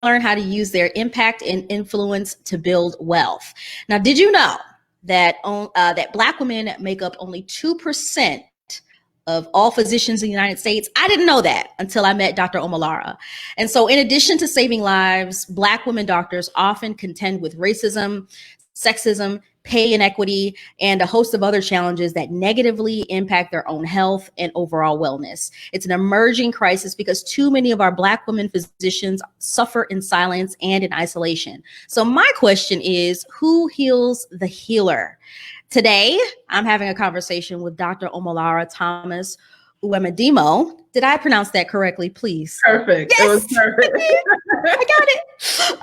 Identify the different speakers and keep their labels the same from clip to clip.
Speaker 1: learn how to use their impact and influence to build wealth. Now, did you know that that Black women make up only 2% of all physicians in the United States? I didn't know that until I met Dr. Omalara. And so, in addition to saving lives, Black women doctors often contend with racism, sexism, pay inequity, and a host of other challenges that negatively impact their own health and overall wellness. It's an emerging crisis because too many of our Black women physicians suffer in silence and in isolation. So my question is, who heals the healer? Today, I'm having a conversation with Dr. Omalara Thomas Uwemedimo. Did I pronounce that correctly, please?
Speaker 2: Perfect.
Speaker 1: Yes.
Speaker 2: It was perfect.
Speaker 1: I got it.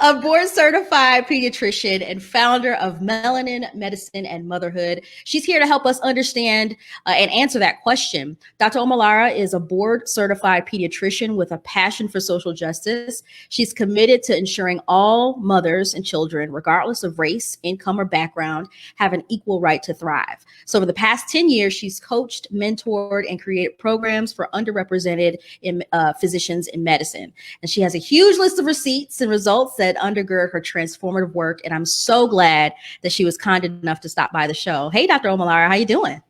Speaker 1: A board certified pediatrician and founder of Melanin, Medicine, and Motherhood. She's here to help us understand and answer that question. Dr. Omalara is a board certified pediatrician with a passion for social justice. She's committed to ensuring all mothers and children, regardless of race, income, or background, have an equal right to thrive. So over the past 10 years, she's coached, mentored, and created programs for underrepresented physicians in medicine. And she has a huge list of receipts and results that undergird her transformative work. And I'm so glad that she was kind enough to stop by the show. Hey, Dr. Omalara, how you doing?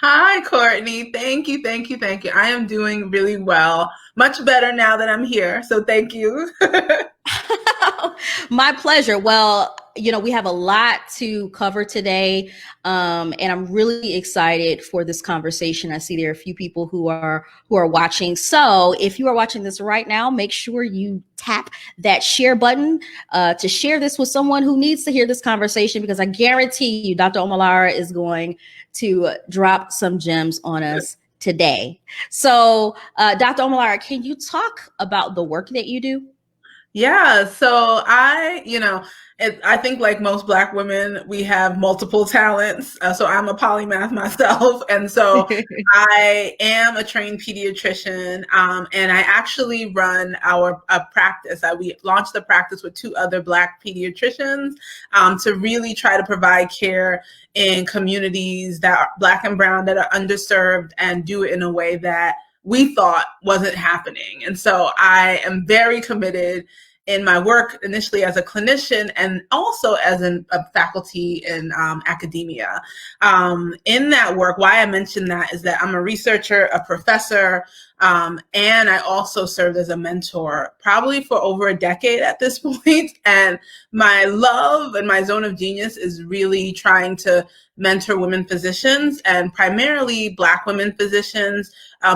Speaker 2: Hi, Courtney. Thank you. I am doing really well. Much better now that I'm here. So thank you.
Speaker 1: My pleasure. Well, we have a lot to cover today, and I'm really excited for this conversation. I see there are a few people who are watching. So if you are watching this right now, make sure you tap that share button to share this with someone who needs to hear this conversation, because I guarantee you Dr. Omalara is going to drop some gems on us today. So Dr. Omalara, can you talk about the work that you do?
Speaker 2: Yeah, so I think like most Black women, we have multiple talents. So I'm a polymath myself. And so I am a trained pediatrician, and I actually run a practice. We launched the practice with 2 other Black pediatricians to really try to provide care in communities that are Black and brown, that are underserved, and do it in a way that we thought wasn't happening. And so I am very committed in my work, initially as a clinician and also as a faculty in academia. In that work, why I mention that is that I'm a researcher, a professor, and I also served as a mentor probably for over a decade at this point. And my love and my zone of genius is really trying to mentor women physicians, and primarily Black women physicians,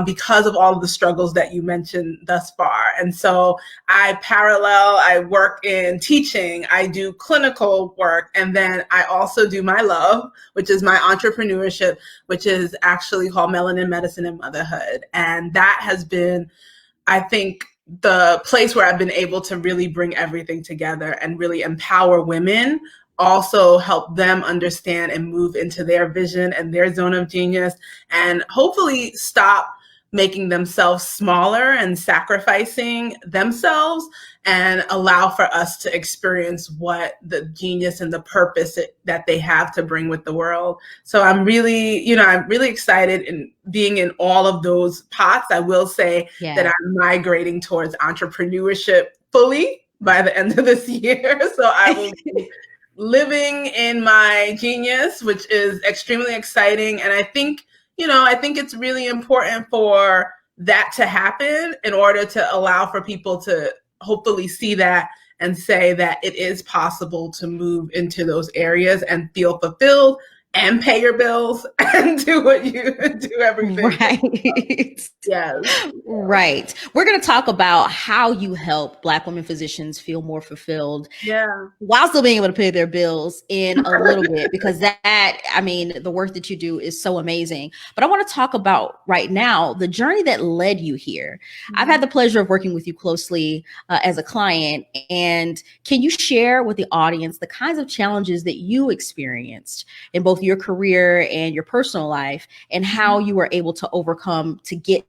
Speaker 2: because of all of the struggles that you mentioned thus far. And so I work in teaching, I do clinical work, and then I also do my love, which is my entrepreneurship, which is actually called Melanin, Medicine, and Motherhood. And that has been, I think, the place where I've been able to really bring everything together and really empower women, also help them understand and move into their vision and their zone of genius, and hopefully stop making themselves smaller and sacrificing themselves, and allow for us to experience what the genius and the purpose that they have to bring with the world. So I'm really excited in being in all of those pots. I will say that I'm migrating towards entrepreneurship fully by the end of this year. So I will be living in my genius, which is extremely exciting. And I think it's really important for that to happen in order to allow for people to hopefully see that and say that it is possible to move into those areas and feel fulfilled and pay your bills and do what you do everything.
Speaker 1: Right.
Speaker 2: Yes.
Speaker 1: Right. We're going to talk about how you help Black women physicians feel more fulfilled.
Speaker 2: Yeah.
Speaker 1: While still being able to pay their bills in a little bit, because the work that you do is so amazing. But I want to talk about right now the journey that led you here. Mm-hmm. I've had the pleasure of working with you closely as a client. And can you share with the audience the kinds of challenges that you experienced in both your career and your personal life, and how you were able to overcome to get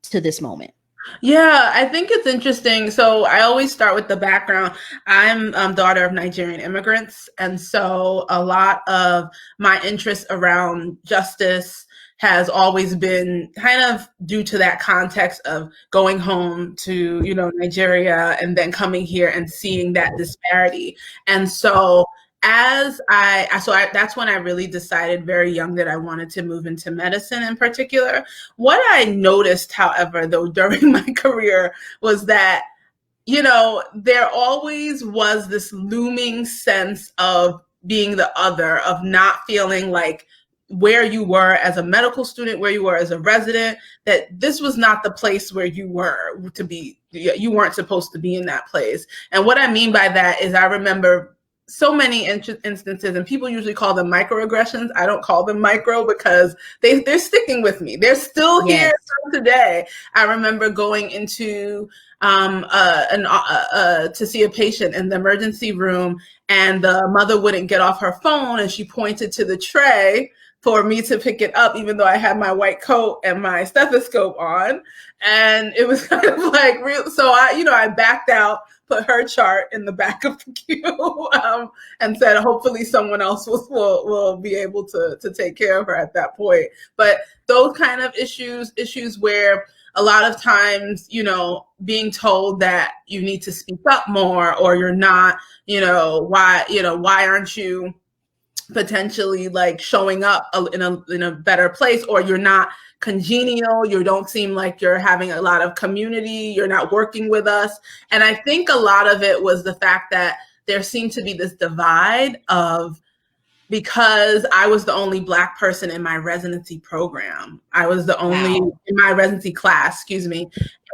Speaker 1: to this moment?
Speaker 2: Yeah, I think it's interesting. So I always start with the background. I'm daughter of Nigerian immigrants. And so a lot of my interests around justice has always been kind of due to that context of going home to, Nigeria and then coming here and seeing that disparity. And so that's when I really decided very young that I wanted to move into medicine in particular. What I noticed, however, though, during my career was that, there always was this looming sense of being the other, of not feeling like where you were as a medical student, where you were as a resident, that this was not the place where you were to be. You weren't supposed to be in that place. And what I mean by that is I remember so many instances, and people usually call them microaggressions. I don't call them micro because they're sticking with me. They're still here today. I remember going into to see a patient in the emergency room, and the mother wouldn't get off her phone, and she pointed to the tray for me to pick it up, even though I had my white coat and my stethoscope on. And it was kind of like real. So I backed out, put her chart in the back of the queue, and said, hopefully someone else will be able to take care of her at that point. But those kind of issues where a lot of times, being told that you need to speak up more, or you're not, why aren't you potentially like showing up in a better place, or you're not congenial, you don't seem like you're having a lot of community, you're not working with us. And I think a lot of it was the fact that there seemed to be this divide of, because I was the only Black person in my residency program. I was the only in my residency class, excuse me.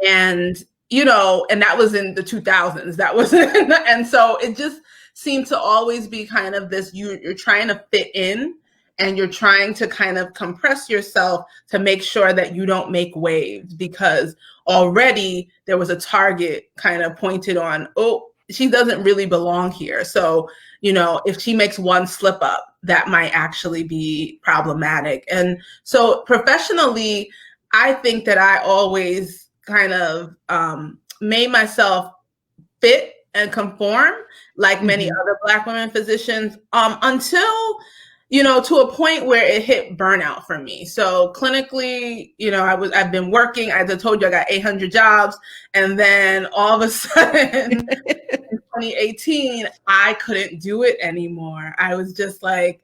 Speaker 2: And, and that was in the 2000s. That was, and so it just seemed to always be kind of this, you're trying to fit in, and you're trying to kind of compress yourself to make sure that you don't make waves, because already there was a target kind of pointed on, oh, she doesn't really belong here. So, if she makes one slip up, that might actually be problematic. And so professionally, I think that I always kind of made myself fit and conform like many other Black women physicians, until, to a point where it hit burnout for me. So clinically, I've been working, as I told you, I got 800 jobs. And then all of a sudden in 2018, I couldn't do it anymore. I was just like,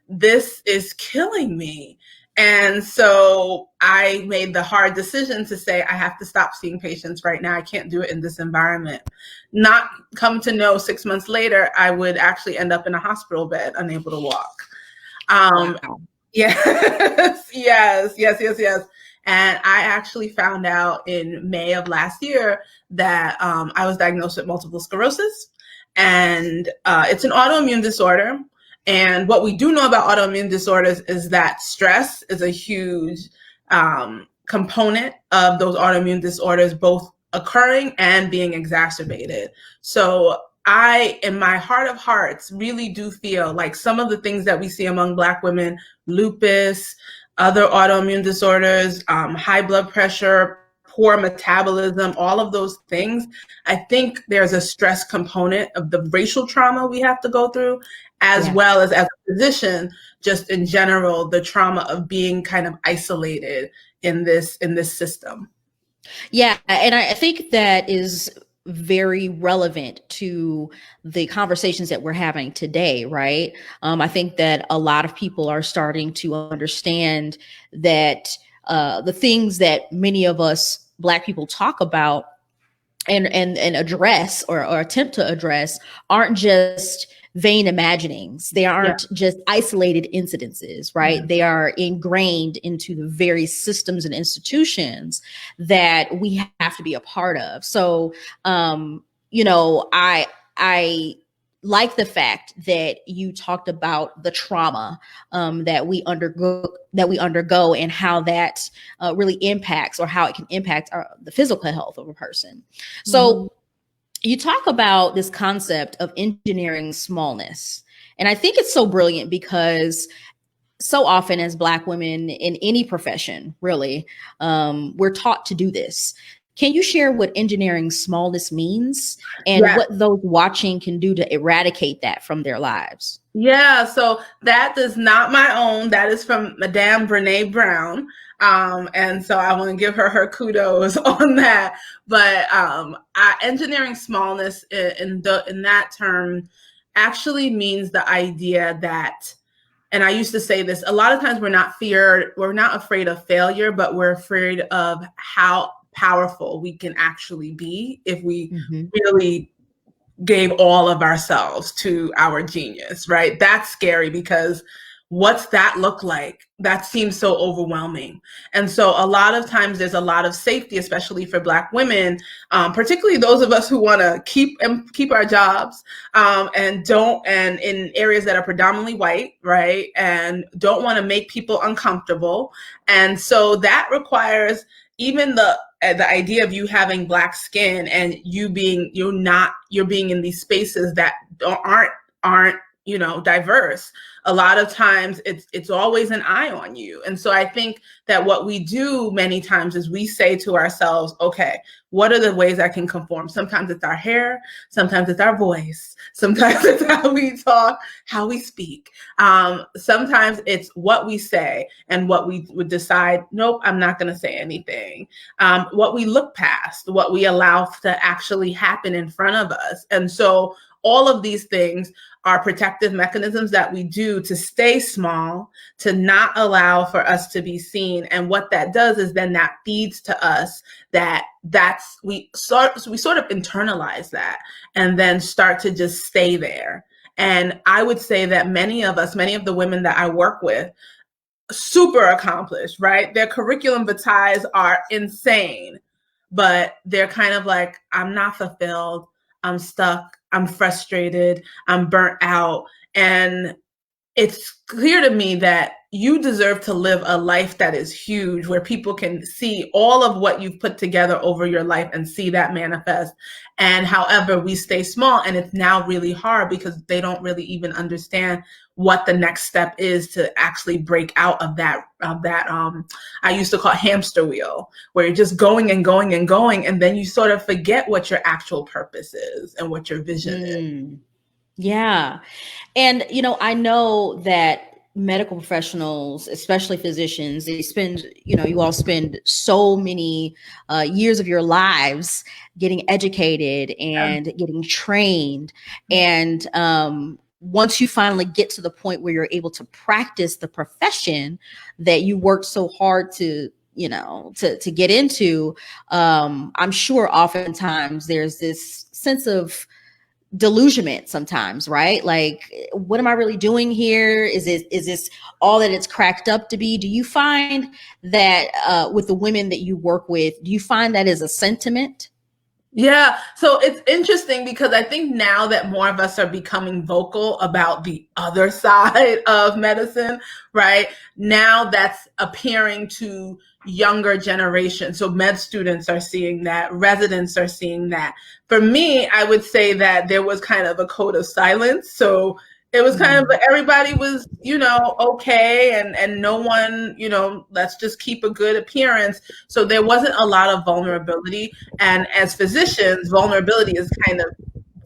Speaker 2: this is killing me. And so I made the hard decision to say, I have to stop seeing patients right now. I can't do it in this environment. Not come to know 6 months later, I would actually end up in a hospital bed, unable to walk. Wow. Yes. And I actually found out in May of last year that I was diagnosed with multiple sclerosis, and it's an autoimmune disorder. And what we do know about autoimmune disorders is that stress is a huge component of those autoimmune disorders, both occurring and being exacerbated. So I, in my heart of hearts, really do feel like some of the things that we see among Black women, lupus, other autoimmune disorders, high blood pressure, poor metabolism, all of those things, I think there's a stress component of the racial trauma we have to go through, as well as a physician, just in general, the trauma of being kind of isolated in this system.
Speaker 1: Yeah, and I think that is very relevant to the conversations that we're having today, right? I think that a lot of people are starting to understand that the things that many of us Black people talk about and address or attempt to address aren't just vain imaginings. They aren't just isolated incidences, right? They are ingrained into the very systems and institutions that we have to be a part of. So, I like the fact that you talked about the trauma that we undergo and how that really impacts, or how it can impact the physical health of a person. So you talk about this concept of engineering smallness. And I think it's so brilliant, because so often as Black women in any profession, really, we're taught to do this, Can you share what engineering smallness means and
Speaker 2: Yes.
Speaker 1: what those watching can do to eradicate that from their lives?
Speaker 2: Yeah, so that is not my own. That is from Madame Brene Brown. And so I want to give her kudos on that. But engineering smallness in that term actually means the idea that, and I used to say this, a lot of times we're not afraid of failure, but we're afraid of how powerful we can actually be if we really gave all of ourselves to our genius, right? That's scary because what's that look like? That seems so overwhelming. And so a lot of times there's a lot of safety, especially for Black women, particularly those of us who want to keep our jobs, and in areas that are predominantly white, right? And don't want to make people uncomfortable. And so that requires even the idea of you having Black skin and you're being in these spaces that aren't diverse. A lot of times it's always an eye on you. And so I think that what we do many times is we say to ourselves, okay, what are the ways I can conform? Sometimes it's our hair, sometimes it's our voice, sometimes it's how we talk, how we speak. Sometimes it's what we say and what we would decide, nope, I'm not going to say anything. What we look past, what we allow to actually happen in front of us. And so all of these things are protective mechanisms that we do to stay small, to not allow for us to be seen. And what that does is then that feeds to us we sort of internalize that and then start to just stay there. And I would say that many of the women that I work with, super accomplished, right? Their curriculum vitae are insane, but they're kind of like, I'm not fulfilled. I'm stuck. I'm frustrated. I'm burnt out. And it's clear to me that you deserve to live a life that is huge, where people can see all of what you've put together over your life and see that manifest. And however, we stay small, and it's now really hard because they don't really even understand what the next step is to actually break out of that I used to call it hamster wheel, where you're just going and going and going, and then you sort of forget what your actual purpose is and what your vision is.
Speaker 1: Yeah. And, I know that medical professionals, especially physicians, they spend, you all spend so many years of your lives getting educated and getting trained. And once you finally get to the point where you're able to practice the profession that you worked so hard to get into, I'm sure oftentimes there's this sense of delusionment sometimes, right? Like, what am I really doing here? Is this all that it's cracked up to be? Do you find that with the women that you work with, do you find that as a sentiment?
Speaker 2: Yeah, so it's interesting because I think now that more of us are becoming vocal about the other side of medicine, right? Now that's appearing to younger generations. So med students are seeing that, residents are seeing that. For me, I would say that there was kind of a code of silence. So it was kind of, everybody was, okay. And no one, let's just keep a good appearance. So there wasn't a lot of vulnerability. And as physicians, vulnerability is kind of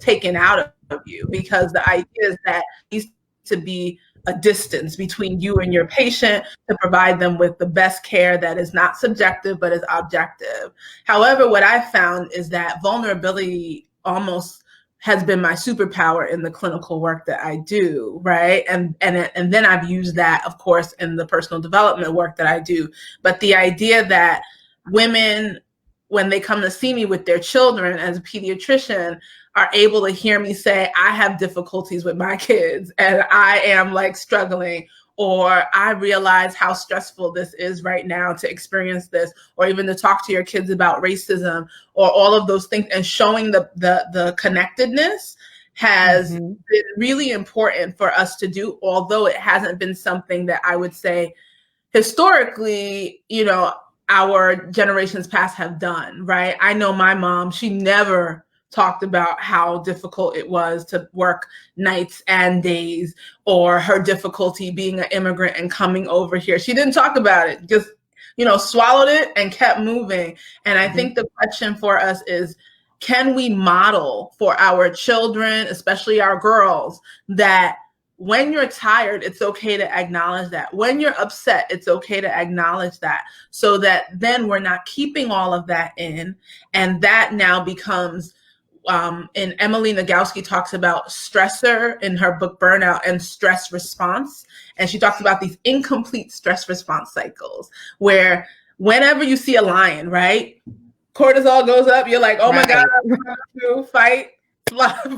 Speaker 2: taken out of you, because the idea is that there needs to be a distance between you and your patient to provide them with the best care that is not subjective, but is objective. However, what I've found is that vulnerability almost has been my superpower in the clinical work that I do, right? And then I've used that, of course, in the personal development work that I do. But the idea that women, when they come to see me with their children as a pediatrician, are able to hear me say, I have difficulties with my kids and I am like struggling, or I realize how stressful this is right now to experience this, or even to talk to your kids about racism, or all of those things, and showing the connectedness has been really important for us to do, although it hasn't been something that I would say historically, our generations past have done, right? I know my mom, she never talked about how difficult it was to work nights and days, or her difficulty being an immigrant and coming over here. She didn't talk about it, just swallowed it and kept moving. And I think the question for us is, can we model for our children, especially our girls, that when you're tired, it's okay to acknowledge that. When you're upset, it's okay to acknowledge that, so that then we're not keeping all of that in. And that now becomes, and Emily Nagoski talks about stressor in her book Burnout and stress response. And she talks about these incomplete stress response cycles where whenever you see a lion, right, cortisol goes up. You're like, oh my God, I'm going to fight,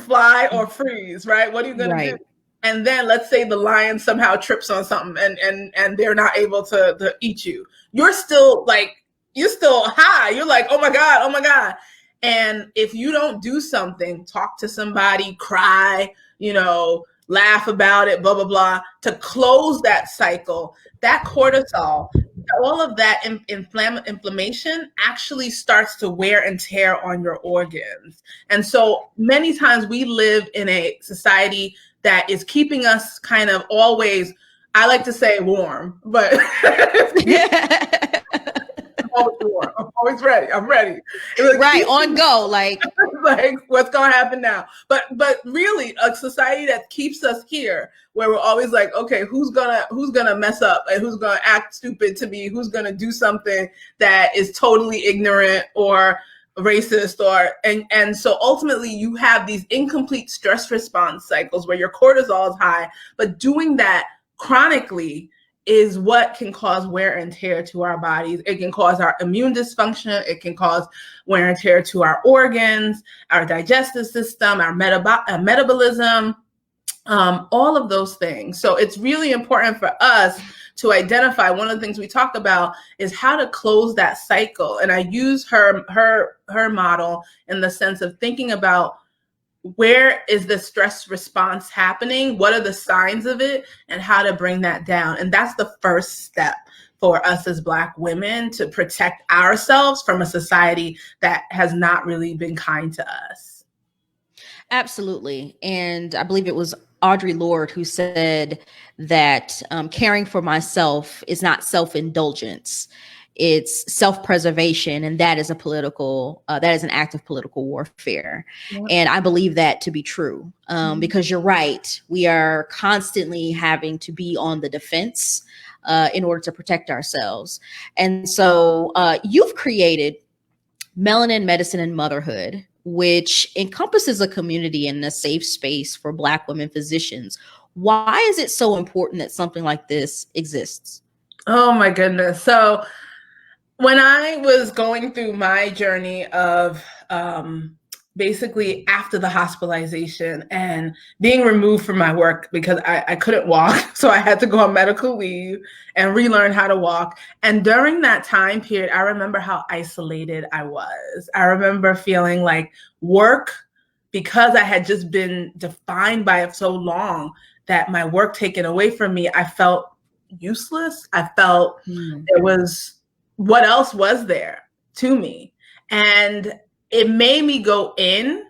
Speaker 2: fly, or freeze, right? What are you going to do? And then let's say the lion somehow trips on something and they're not able to eat you. You're still high. You're like, oh my God, oh my God. And if you don't do something, talk to somebody, cry, laugh about it, blah, blah, blah, to close that cycle, that cortisol, all of that inflammation actually starts to wear and tear on your organs. And so many times we live in a society that is keeping us kind of always, I like to say warm, but I'm always warm. I'm always ready. I'm ready.
Speaker 1: Right, on go, like
Speaker 2: what's gonna happen now? But really, a society that keeps us here, where we're always like, okay, who's gonna mess up, and who's gonna act stupid to me, who's gonna do something that is totally ignorant or racist, and so ultimately you have these incomplete stress response cycles where your cortisol is high, but doing that chronically is what can cause wear and tear to our bodies. It can cause our immune dysfunction. It can cause wear and tear to our organs, our digestive system, our metabolism, all of those things. So it's really important for us to identify. One of the things we talk about is how to close that cycle. And I use her model in the sense of thinking about, where is the stress response happening? What are the signs of it, and how to bring that down? And that's the first step for us as Black women, to protect ourselves from a society that has not really been kind to us.
Speaker 1: Absolutely. And I believe it was Audre Lorde who said that caring for myself is not self-indulgence. It's self-preservation, and that is that is an act of political warfare. Yeah. And I believe that to be true, because you're right. We are constantly having to be on the defense in order to protect ourselves. And so you've created Melanin, Medicine, and Motherhood, which encompasses a community and a safe space for Black women physicians. Why is it so important that something like this exists?
Speaker 2: Oh my goodness. So when I was going through my journey of basically after the hospitalization and being removed from my work because I couldn't walk, so I had to go on medical leave and relearn how to walk. And during that time period, I remember how isolated I was. I remember feeling like work, because I had just been defined by it so long, that my work taken away from me, I felt useless. I felt there was, what else was there to me? And it made me go in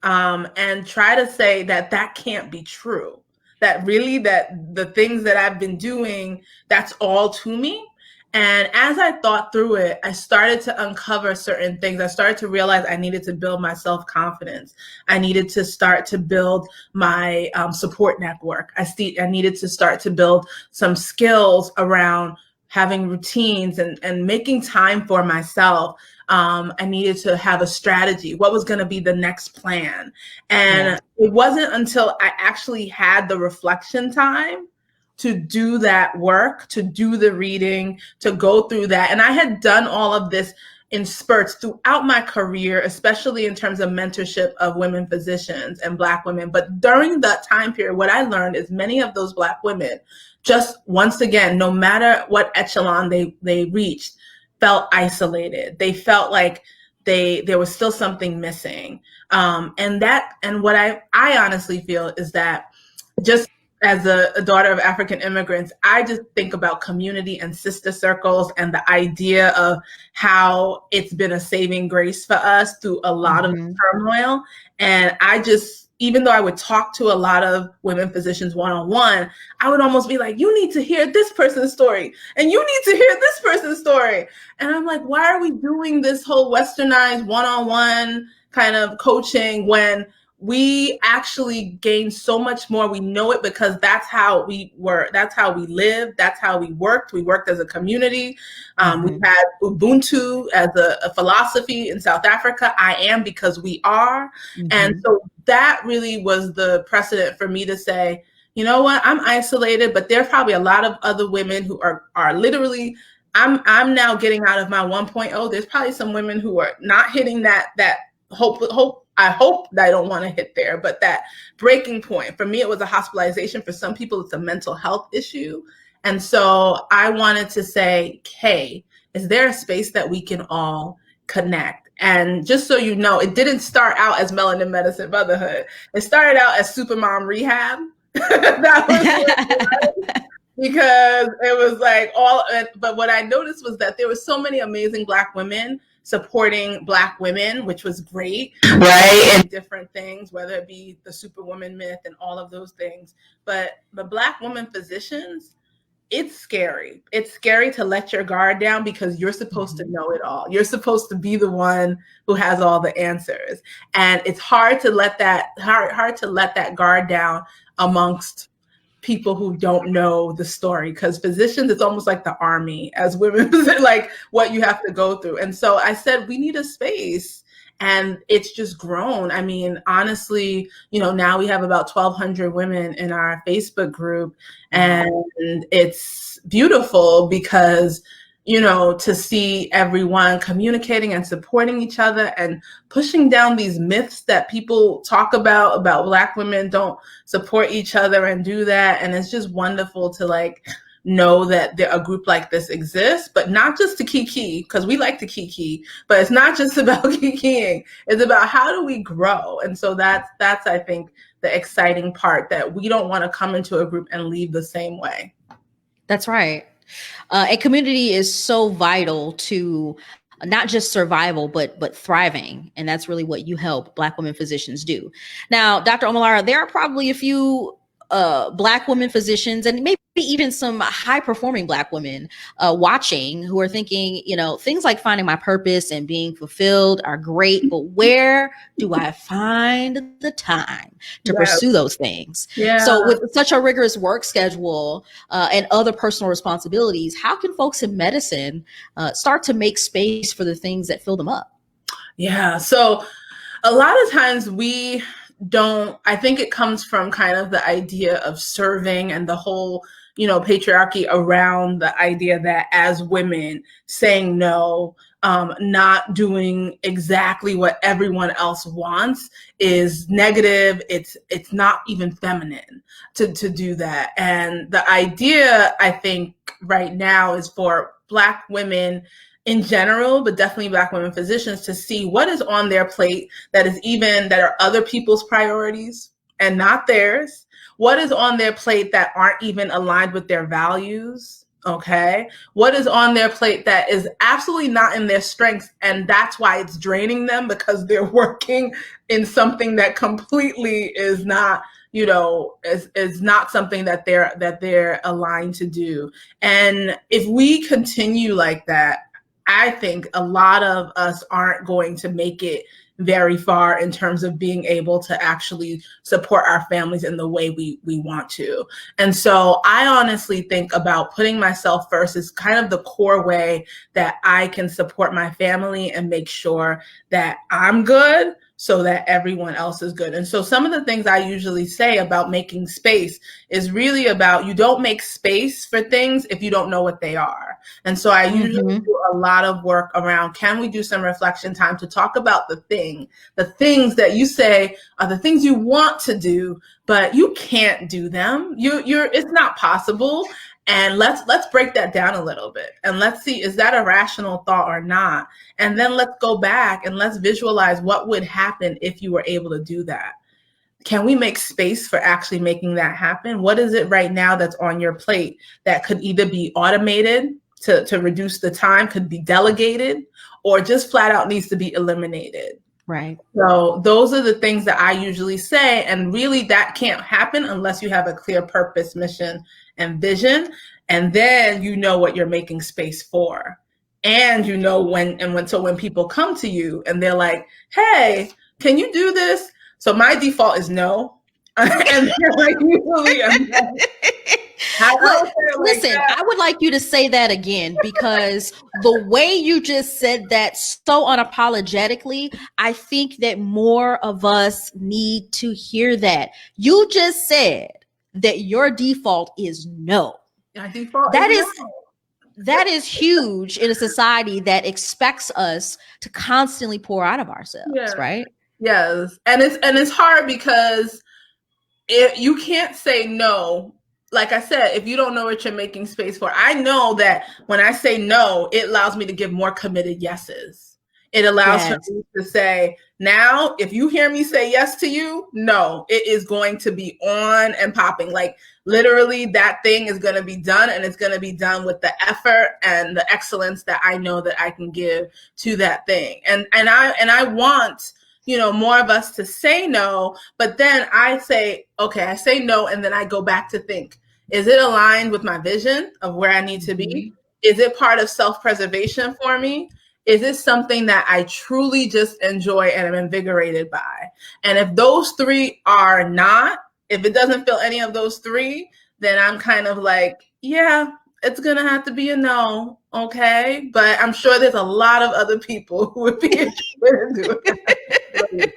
Speaker 2: and try to say that can't be true. That really, that the things that I've been doing, that's all to me. And as I thought through it, I started to uncover certain things. I started to realize I needed to build my self-confidence. I needed to start to build my support network. I needed to start to build some skills around having routines and making time for myself. I needed to have a strategy. What was going to be the next plan? And it wasn't until I actually had the reflection time to do that work, to do the reading, to go through that. And I had done all of this in spurts throughout my career, especially in terms of mentorship of women physicians and Black women. But during that time period, what I learned is many of those Black women, just once again, no matter what echelon they reached, felt isolated. They felt like there was still something missing. And what I honestly feel is that, just as a daughter of African immigrants, I just think about community and sister circles and the idea of how it's been a saving grace for us through a lot of turmoil. And I just even though I would talk to a lot of women physicians one-on-one, I would almost be like, you need to hear this person's story, and you need to hear this person's story. And I'm like, why are we doing this whole westernized one-on-one kind of coaching when we actually gain so much more? We know it because that's how we were, that's how we lived, that's how we worked. We worked as a community. We had Ubuntu as a philosophy in South Africa. I am because we are. And so that really was the precedent for me to say, you know what, I'm isolated, but there's probably a lot of other women who are literally, I'm now getting out of my 1.0. There's probably some women who are not hitting that hope. I hope that I don't want to hit there, but that breaking point. For me, it was a hospitalization. For some people, it's a mental health issue. And so I wanted to say, hey, is there a space that we can all connect? And just so you know, it didn't start out as Melanin Medicine Motherhood. It started out as Supermom Rehab. That was what it was. Because it was like but what I noticed was that there were so many amazing Black women supporting Black women, which was great, right? And different things, whether it be the Superwoman myth and all of those things. But the Black women physicians, it's scary. It's scary to let your guard down because you're supposed to know it all. You're supposed to be the one who has all the answers. And it's hard to let that guard down amongst people who don't know the story, because physicians, it's almost like the army as women, like what you have to go through. And so I said, we need a space, and it's just grown. I mean, honestly, now we have about 1,200 women in our Facebook group, and it's beautiful because to see everyone communicating and supporting each other and pushing down these myths that people talk about Black women don't support each other and do that. And it's just wonderful to know that a group like this exists, but not just to kiki, because we like to kiki, but it's not just about kikiing. It's about how do we grow? And so that's I think the exciting part, that we don't want to come into a group and leave the same way.
Speaker 1: That's right. A community is so vital to not just survival, but thriving. And that's really what you help Black women physicians do. Now, Dr. Omolara, there are probably a few Black women physicians, and maybe even some high performing Black women watching, who are thinking, things like finding my purpose and being fulfilled are great, but where do I find the time to pursue those things?
Speaker 2: Yeah.
Speaker 1: So with such a rigorous work schedule and other personal responsibilities, how can folks in medicine start to make space for the things that fill them up?
Speaker 2: Yeah. So a lot of times I think it comes from kind of the idea of serving and the whole, patriarchy around the idea that as women saying no, not doing exactly what everyone else wants is negative. It's not even feminine to do that. And the idea, I think, right now is for Black women in general, but definitely Black women physicians, to see what is on their plate that are other people's priorities and not theirs. What is on their plate that aren't even aligned with their values? Okay. What is on their plate that is absolutely not in their strengths, and that's why it's draining them, because they're working in something that completely is not, is not something that they're aligned to do. And if we continue like that, I think a lot of us aren't going to make it very far in terms of being able to actually support our families in the way we want to. And so I honestly think about putting myself first as kind of the core way that I can support my family and make sure that I'm good so that everyone else is good. And so some of the things I usually say about making space is really about, you don't make space for things if you don't know what they are. And so I usually do a lot of work around, can we do some reflection time to talk about the things that you say are the things you want to do, but you can't do them. It's not possible. And let's break that down a little bit, and let's see, is that a rational thought or not? And then let's go back and let's visualize what would happen if you were able to do that. Can we make space for actually making that happen? What is it right now that's on your plate that could either be automated to reduce the time, could be delegated, or just flat out needs to be eliminated?
Speaker 1: Right.
Speaker 2: So those are the things that I usually say. And really that can't happen unless you have a clear purpose, mission, and vision. And then you know what you're making space for. And you know when people come to you and they're like, hey, can you do this? So my default is no. And like usually
Speaker 1: Listen, I would like you to say that again, because the way you just said that so unapologetically, I think that more of us need to hear that. You just said that your default is no.
Speaker 2: My default
Speaker 1: That
Speaker 2: is
Speaker 1: is
Speaker 2: no.
Speaker 1: That is huge in a society that expects us to constantly pour out of ourselves, right?
Speaker 2: Yes. And it's hard because if you can't say no, like I said, if you don't know what you're making space for, I know that when I say no, it allows me to give more committed yeses. It allows for me to say, now, if you hear me say yes to you, no, it is going to be on and popping. Like literally that thing is going to be done, and it's going to be done with the effort and the excellence that I know that I can give to that thing. And I want, more of us to say no, but then I say, okay, I say no. And then I go back to think, is it aligned with my vision of where I need to be? Is it part of self-preservation for me? Is this something that I truly just enjoy and am invigorated by? And if those three are not, if it doesn't feel any of those three, then I'm kind of like, yeah, it's going to have to be a no. Okay. But I'm sure there's a lot of other people who would be interested in doing it.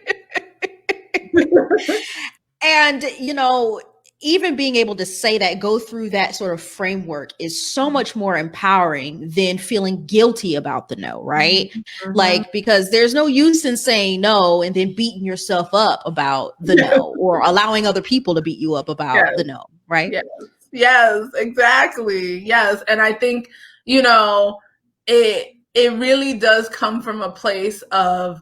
Speaker 1: And, even being able to say that, go through that sort of framework is so much more empowering than feeling guilty about the no, right? Mm-hmm. Like, because there's no use in saying no and then beating yourself up about the no, or allowing other people to beat you up about the no, right?
Speaker 2: Yes, exactly. Yes. And I think, it really does come from a place of,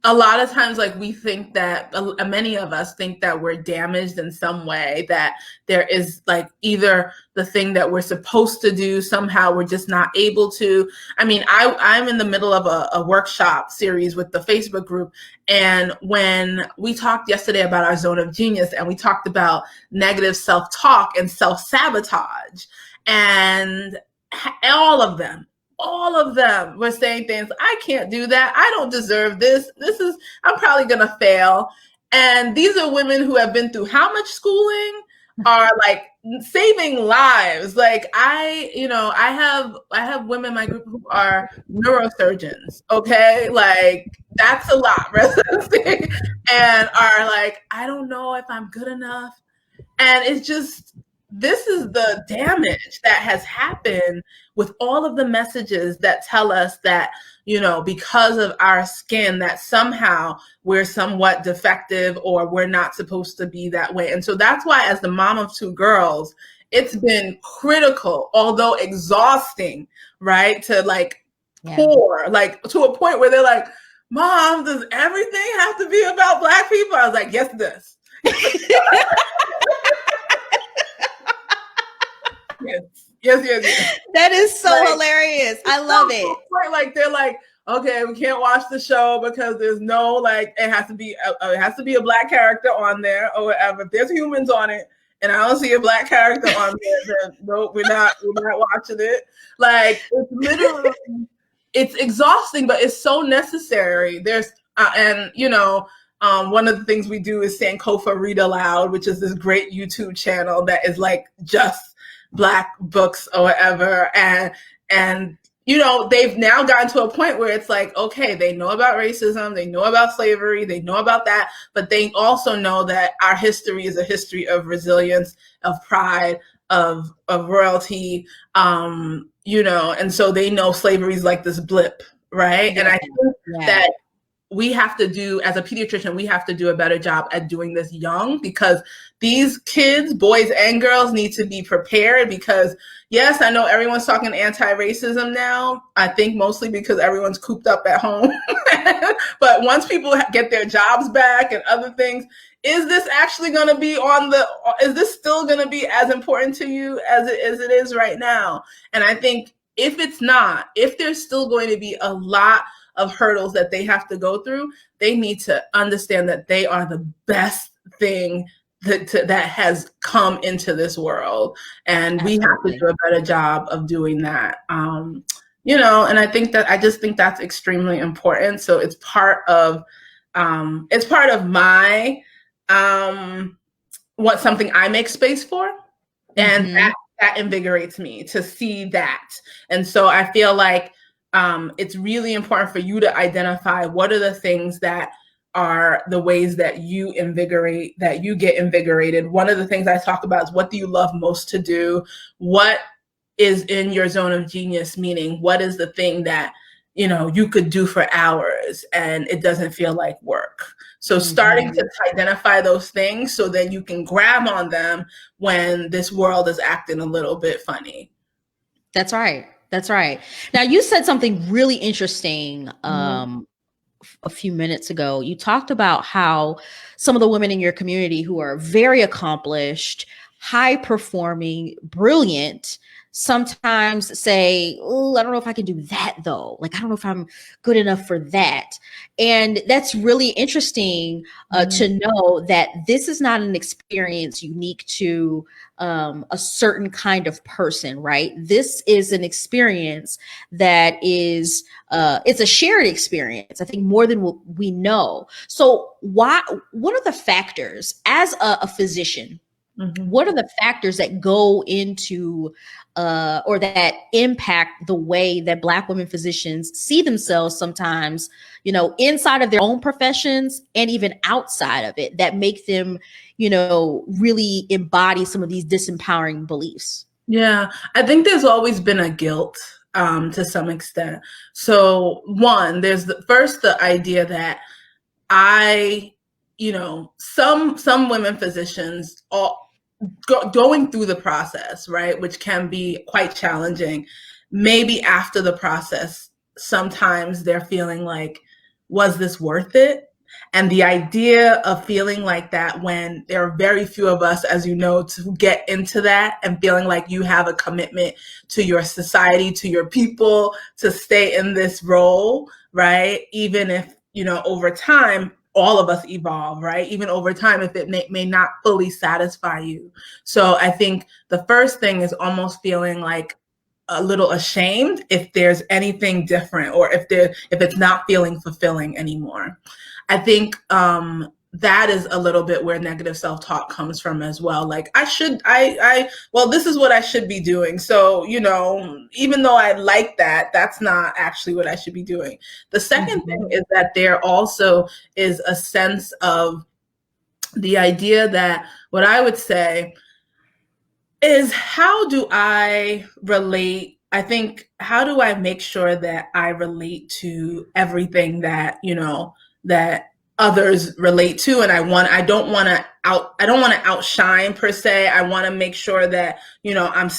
Speaker 2: a lot of times, like we think that many of us think that we're damaged in some way, that there is like either the thing that we're supposed to do, somehow we're just not able to. I mean, I'm in the middle of a workshop series with the Facebook group. And when we talked yesterday about our zone of genius, and we talked about negative self-talk and self-sabotage, and all of them were saying things, I can't do that. I don't deserve this. I'm probably going to fail. And these are women who have been through how much schooling, are like saving lives. Like I have women in my group who are neurosurgeons. Okay. Like that's a lot, residency, and are like, I don't know if I'm good enough. And it's just, this is the damage that has happened with all of the messages that tell us that, because of our skin, that somehow we're somewhat defective or we're not supposed to be that way. And so that's why, as the mom of two girls, it's been critical, although exhausting, right? To pour, like to a point where they're like, Mom, does everything have to be about Black people? I was like, yes, it does. Yes.
Speaker 1: That is so hilarious. I love it.
Speaker 2: Like they're like, okay, we can't watch the show because there's no it has to be a Black character on there or whatever. If there's humans on it and I don't see a Black character on there, then nope, we're not watching it. Like it's literally, it's exhausting, but it's so necessary. There's one of the things we do is Sankofa Read Aloud, which is this great YouTube channel that is like just Black books or whatever. And they've now gotten to a point where it's like, okay, they know about racism, they know about slavery, they know about that, but they also know that our history is a history of resilience, of pride, of royalty, and so they know slavery is like this blip, right? And I think that we have to do, as a pediatrician, we have to do a better job at doing this young, because these kids, boys and girls, need to be prepared. Because yes, I know everyone's talking anti-racism now. I think mostly because everyone's cooped up at home. But once people get their jobs back and other things, is this actually going to be is this still going to be as important to you as it is right now? And I think if it's not, if there's still going to be a lot of hurdles that they have to go through, they need to understand that they are the best thing that has come into this world. And we have to do a better job of doing that. You know, and I just think that's extremely important. So it's part of my, what something I make space for. And that invigorates me to see that. And so I feel like it's really important for you to identify what are the things that are the ways that you get invigorated. One of the things I talk about is, what do you love most to do? What is in your zone of genius? Meaning, what is the thing that, you know, you could do for hours and it doesn't feel like work? So starting to identify those things so then you can grab on them when this world is acting a little bit funny.
Speaker 1: That's right. That's right. Now, you said something really interesting a few minutes ago. You talked about how some of the women in your community who are very accomplished, high performing, brilliant, sometimes say, "Oh, I don't know if I can do that though. Like, I don't know if I'm good enough for that." And that's really interesting to know that this is not an experience unique to a certain kind of person, right? This is an experience that is, it's a shared experience, I think, more than what we know. So what are the factors as a physician? What are the factors that go into or that impact the way that Black women physicians see themselves sometimes, you know, inside of their own professions and even outside of it, that make them, you know, really embody some of these disempowering beliefs?
Speaker 2: Yeah, I think there's always been a guilt to some extent. So one, there's the idea that some women physicians going through the process, right, which can be quite challenging. Maybe after the process, sometimes they're feeling like, was this worth it? And the idea of feeling like that, when there are very few of us, as you know, to get into that and feeling like you have a commitment to your society, to your people, to stay in this role, right? Even if, you know, over time, all of us evolve, right? Even over time, if it may not fully satisfy you. So I think the first thing is almost feeling like a little ashamed if there's anything different, or if it's not feeling fulfilling anymore. I think that is a little bit where negative self-talk comes from as well. Like, well, this is what I should be doing. So, you know, even though I like that, that's not actually what I should be doing. The second thing is that there also is a sense of the idea that, what I would say is, how do I relate? I think, how do I make sure that I relate to everything that, you know, that others relate to? And I don't want to outshine per se. I want to make sure that, you know, I'm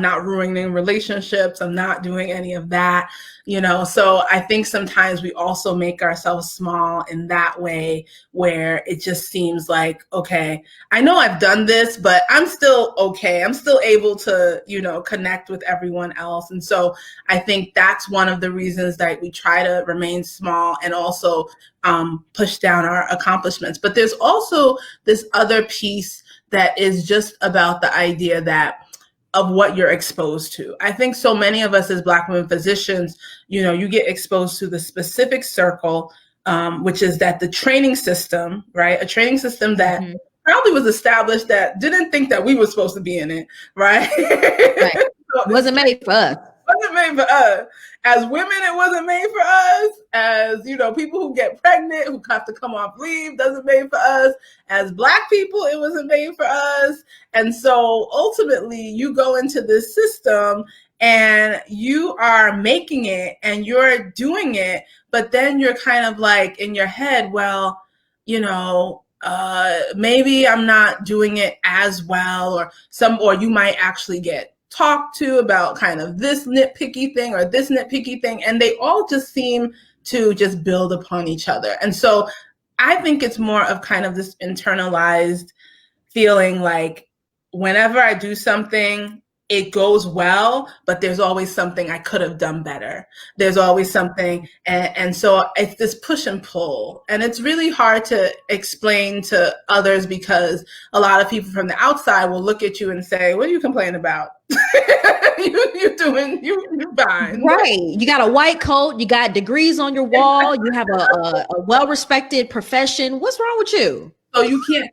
Speaker 2: not ruining relationships. I'm not doing any of that, you know? So I think sometimes we also make ourselves small in that way, where it just seems like, okay, I know I've done this, but I'm still okay. I'm still able to, you know, connect with everyone else. And so I think that's one of the reasons that we try to remain small and also push down our accomplishments. But there's also this other piece that is just about the idea of what you're exposed to. I think so many of us as Black women physicians, you know, you get exposed to the specific circle, which is that the training system, right? A training system that probably was established that didn't think that we were supposed to be in it, right?
Speaker 1: Right. So, wasn't made for us.
Speaker 2: Wasn't made for us. As women, it wasn't made for us. As, you know, people who get pregnant, who have to come off leave, doesn't made for us. As Black people, it wasn't made for us. And so ultimately, you go into this system and you are making it and you're doing it, but then you're kind of like in your head, well, you know, maybe I'm not doing it as well, or you might actually get talked to about kind of this nitpicky thing or this nitpicky thing, and they all just seem to just build upon each other. And so I think it's more of kind of this internalized feeling like, whenever I do something, it goes well, but there's always something I could have done better. There's always something. And so it's this push and pull. And it's really hard to explain to others because a lot of people from the outside will look at you and say, what are you complaining about? You're fine.
Speaker 1: Right. You got a white coat, you got degrees on your wall, you have a well-respected profession. What's wrong with you?
Speaker 2: So you can't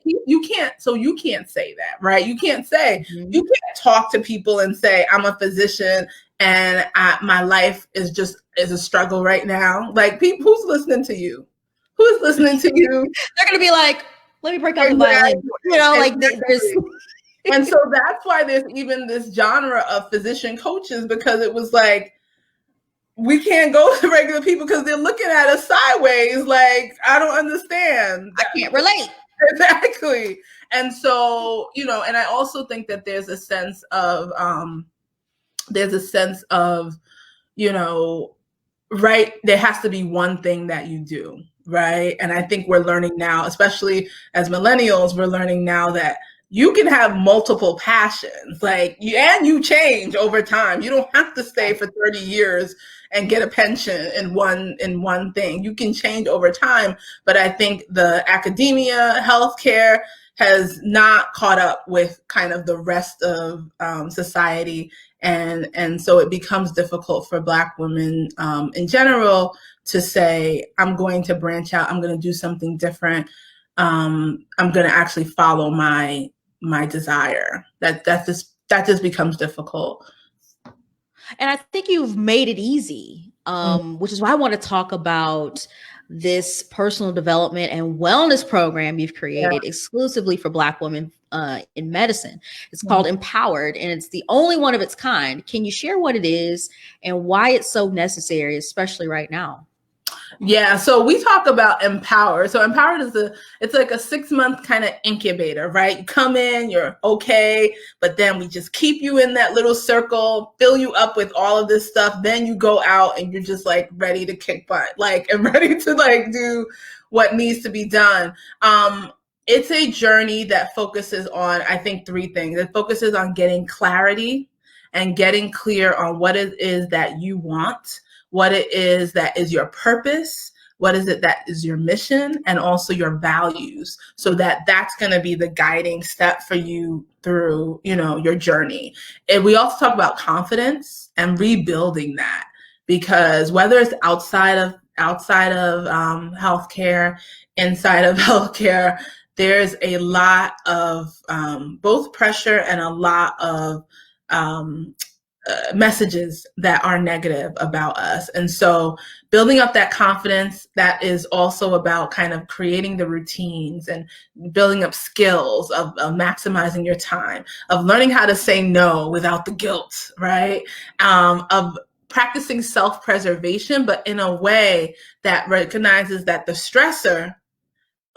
Speaker 2: say that, right? You can't say, you can't talk to people and say, I'm a physician and my life is a struggle right now. Like, people, who's listening to you? Who's listening to you?
Speaker 1: They're going to be like, let me break out the violin. You know, like there's.
Speaker 2: And so that's why there's even this genre of physician coaches, because it was like, we can't go to regular people because they're looking at us sideways. Like, I don't understand.
Speaker 1: I can't relate.
Speaker 2: Exactly. And so, you know, and I also think that there's a sense of, you know, right, there has to be one thing that you do, right? And I think we're learning now, especially as millennials, we're learning now that you can have multiple passions, like you change over time. You don't have to stay for 30 years and get a pension in one thing. You can change over time. But I think the academia, healthcare has not caught up with kind of the rest of society. And so it becomes difficult for Black women in general to say, I'm going to branch out, I'm going to do something different. I'm going to actually follow my desire. That just becomes difficult.
Speaker 1: And I think you've made it easy, which is why I want to talk about this personal development and wellness program you've created exclusively for Black women in medicine. It's called Empowered, and it's the only one of its kind. Can you share what it is and why it's so necessary, especially right now?
Speaker 2: Yeah, so we talk about Empowered. So Empowered it's like a 6-month kind of incubator, right? You come in, you're okay, but then we just keep you in that little circle, fill you up with all of this stuff. Then you go out and you're just like ready to kick butt, like, and ready to like do what needs to be done. It's a journey that focuses on, I think, 3 things. It focuses on getting clarity and getting clear on what it is that you want, what it is that is your purpose, what is it that is your mission, and also your values, so that's going to be the guiding step for you through, you know, your journey. And we also talk about confidence and rebuilding that, because whether it's outside of healthcare, inside of healthcare, there's a lot of both pressure and a lot of messages that are negative about us. And so building up that confidence, that is also about kind of creating the routines and building up skills of maximizing your time, of learning how to say no without the guilt, right? Of practicing self-preservation, but in a way that recognizes that the stressor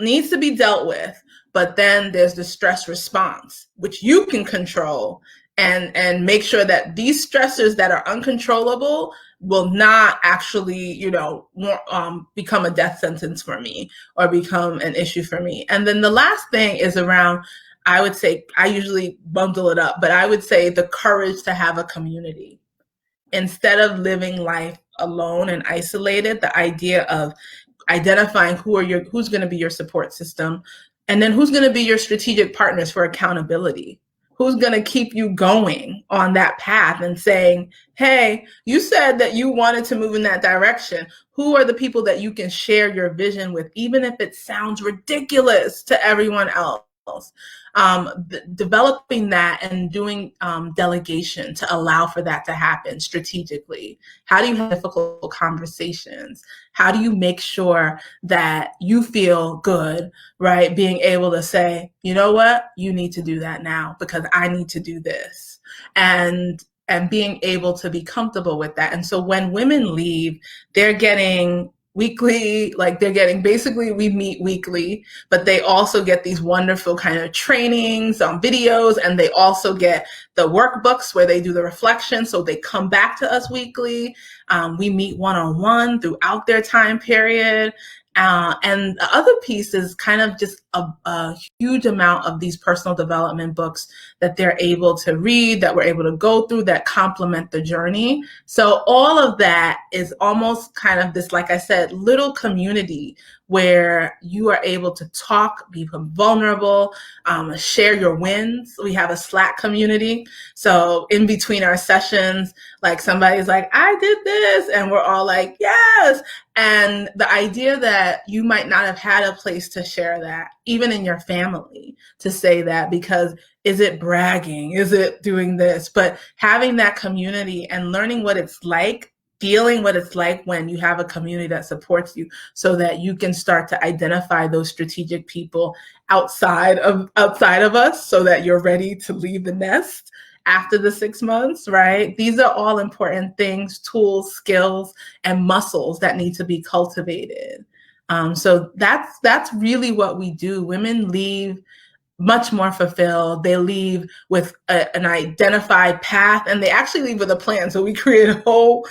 Speaker 2: needs to be dealt with, but then there's the stress response, which you can control, and make sure that these stressors that are uncontrollable will not actually, you know, become a death sentence for me or become an issue for me. And then the last thing is around, I would say, I usually bundle it up, but I would say the courage to have a community. Instead of living life alone and isolated, the idea of identifying who's going to be your support system, and then who's going to be your strategic partners for accountability. Who's going to keep you going on that path and saying, hey, you said that you wanted to move in that direction. Who are the people that you can share your vision with, even if it sounds ridiculous to everyone else? Developing that and doing delegation to allow for that to happen strategically. How do you have difficult conversations? How do you make sure that you feel good, right? Being able to say, you know what, you need to do that now because I need to do this. And being able to be comfortable with that. And so when women leave, they're getting weekly, like basically we meet weekly, but they also get these wonderful kind of trainings on videos, and they also get the workbooks where they do the reflection. So they come back to us weekly. We meet one-on-one throughout their time period. And the other piece is kind of just a huge amount of these personal development books that they're able to read, that we're able to go through, that complement the journey. So all of that is almost kind of this, like I said, little community where you are able to talk, become vulnerable, share your wins. We have a Slack community. So in between our sessions, like somebody's like, I did this. And we're all like, yes. And the idea that you might not have had a place to share that, even in your family, to say that, because is it bragging? Is it doing this? But having that community and learning what it's like, feeling what it's like when you have a community that supports you, so that you can start to identify those strategic people outside of us, so that you're ready to leave the nest after the 6 months, right? These are all important things, tools, skills, and muscles that need to be cultivated. So that's really what we do. Women leave much more fulfilled. They leave with an identified path, and they actually leave with a plan. So we create a whole,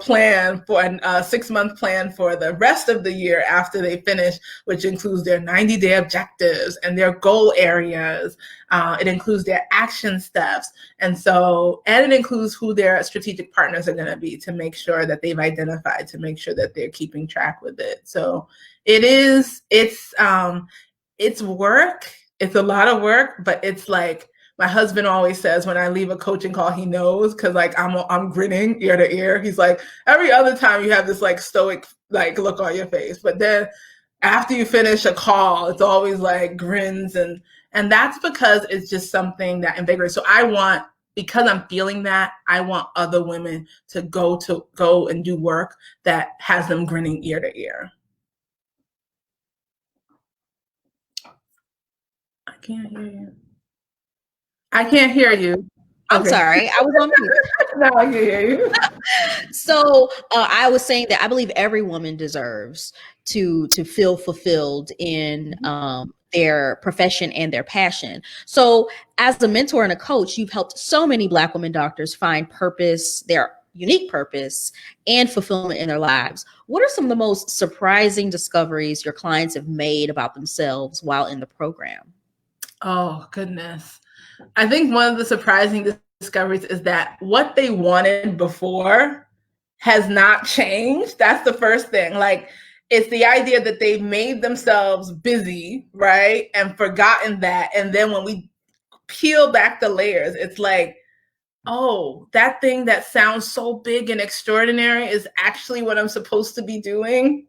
Speaker 2: plan for a 6-month plan for the rest of the year after they finish, which includes their 90-day objectives and their goal areas. It includes their action steps. And it includes who their strategic partners are going to be, to make sure that they've identified, to make sure that they're keeping track with it. So it's work. It's a lot of work, but it's like my husband always says when I leave a coaching call, he knows, because like I'm grinning ear to ear. He's like, every other time you have this like stoic like look on your face, but then after you finish a call, it's always like grins, and that's because it's just something that invigorates. So because I'm feeling that, I want other women to go and do work that has them grinning ear to ear. I can't hear you. I can't hear you.
Speaker 1: I'm sorry, I was on mute.
Speaker 2: No, I can hear you.
Speaker 1: So I was saying that I believe every woman deserves to feel fulfilled in their profession and their passion. So as a mentor and a coach, you've helped so many Black women doctors find purpose, their unique purpose, and fulfillment in their lives. What are some of the most surprising discoveries your clients have made about themselves while in the program?
Speaker 2: Oh, goodness. I think one of the surprising discoveries is that what they wanted before has not changed. That's the first thing. Like, it's the idea that they've made themselves busy, right? And forgotten that. And then when we peel back the layers, it's like, oh, that thing that sounds so big and extraordinary is actually what I'm supposed to be doing.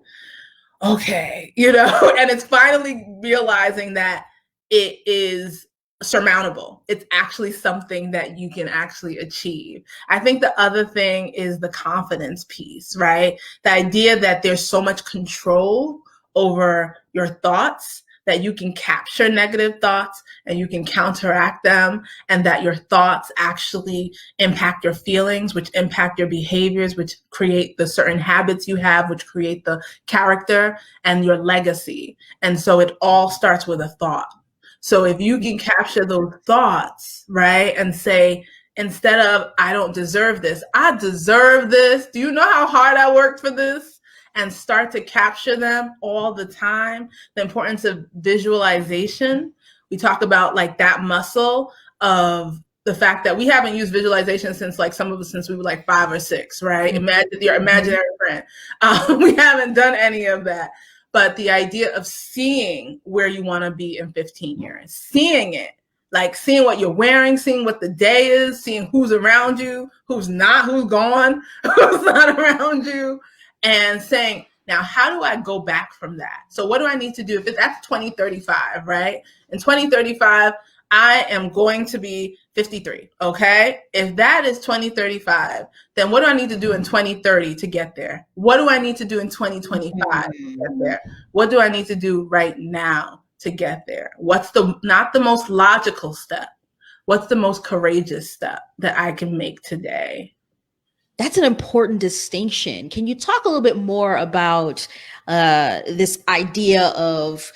Speaker 2: Okay, and it's finally realizing that it is surmountable. It's actually something that you can actually achieve. I think the other thing is the confidence piece, right? The idea that there's so much control over your thoughts, that you can capture negative thoughts and you can counteract them, and that your thoughts actually impact your feelings, which impact your behaviors, which create the certain habits you have, which create the character and your legacy. And so it all starts with a thought. So if you can capture those thoughts, right, and say, instead of, I don't deserve this, I deserve this. Do you know how hard I worked for this? And start to capture them all the time. The importance of visualization. We talk about like that muscle of the fact that we haven't used visualization since we were like 5 or 6, right? Imagine your imaginary friend. We haven't done any of that. But the idea of seeing where you want to be in 15 years, seeing it, like seeing what you're wearing, seeing what the day is, seeing who's around you, who's not, who's gone, who's not around you, and saying, now, how do I go back from that? So what do I need to do? If that's 2035, right? In 2035, I am going to be 53, okay? If that is 2035, then what do I need to do in 2030 to get there? What do I need to do in 2025 to get there? What do I need to do right now to get there? What's not the most logical step? What's the most courageous step that I can make today?
Speaker 1: That's an important distinction. Can you talk a little bit more about this idea of